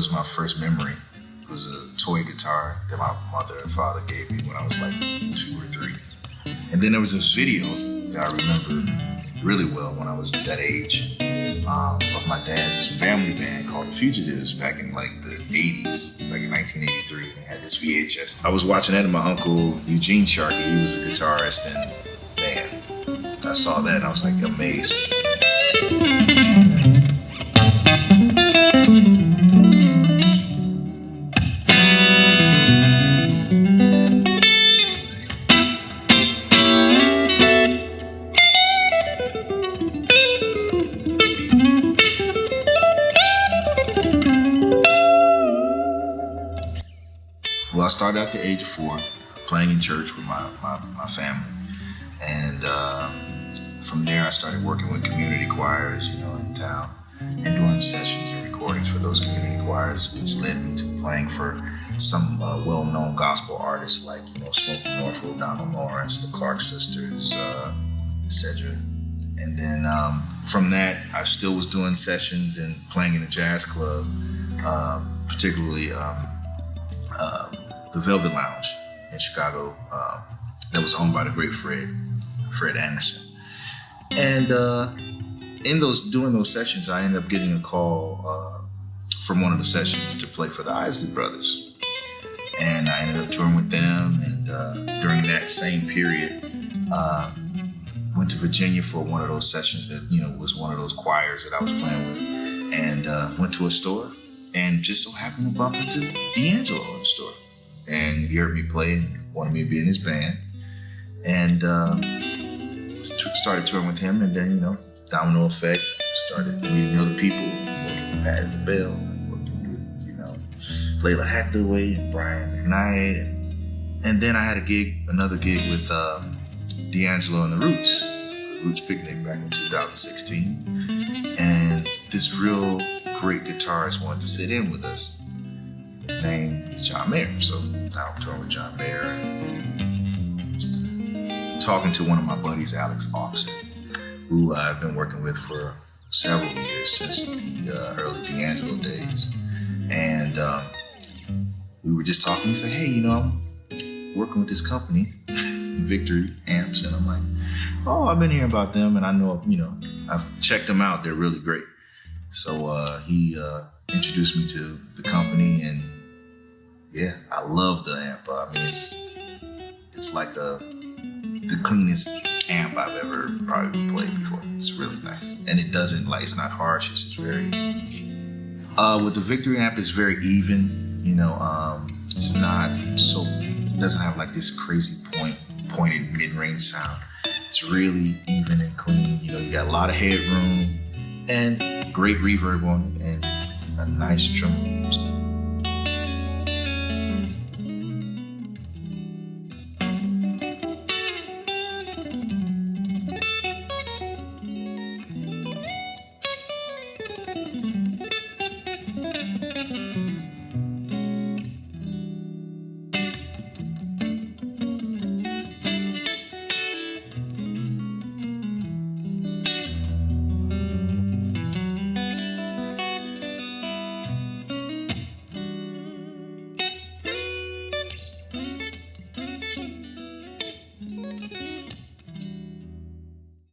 was my first memory. It was a toy guitar that my mother and father gave me when I was like 2 or 3. And then there was this video that I remember really well when I was that age of my dad's family band called the Fugitives back in like the 80s. It was like in 1983. They had this VHS. I was watching that, and my uncle Eugene Sharkey, he was a guitarist, and man, I saw that and I was like amazed. Well, I started at the age of 4, playing in church with my family. And from there, I started working with community choirs, in town, and doing sessions and recordings for those community choirs, which led me to playing for some well-known gospel artists like, Smokey Norfolk, Donald Lawrence, the Clark Sisters, etc. And then from that, I still was doing sessions and playing in a jazz club, particularly the Velvet Lounge in Chicago, that was owned by the great Fred Anderson. And doing those sessions, I ended up getting a call from one of the sessions to play for the Isley Brothers. And I ended up touring with them, and during that same period, went to Virginia for one of those sessions that, was one of those choirs that I was playing with, and went to a store and just so happened to bump into D'Angelo in the store. And he heard me play and wanted me to be in his band. And started touring with him, and then, domino effect, started meeting other people, working with Patti LaBelle, working with, Layla Hathaway and Brian McKnight. And then I had another gig with D'Angelo and the Roots Picnic back in 2016. And this real great guitarist wanted to sit in with us. His name is John Mayer. So now I'm touring with John Mayer, and talking to one of my buddies, Alex Oxen, who I've been working with for several years since the early D'Angelo days. And we were just talking. He said, hey, I'm working with this company, Victory Amps. And I'm like, oh, I've been hearing about them, and I know, I've checked them out. They're really great. So he introduced me to the company, and yeah, I love the amp. I mean, it's like the cleanest amp I've ever probably played before. It's really nice, and it doesn't it's not harsh. It's just very. With the Victory amp, it's very even. It's not so. It doesn't have like this crazy pointed mid-range sound. It's really even and clean. You got a lot of headroom and great reverb on it, and a nice tremolo.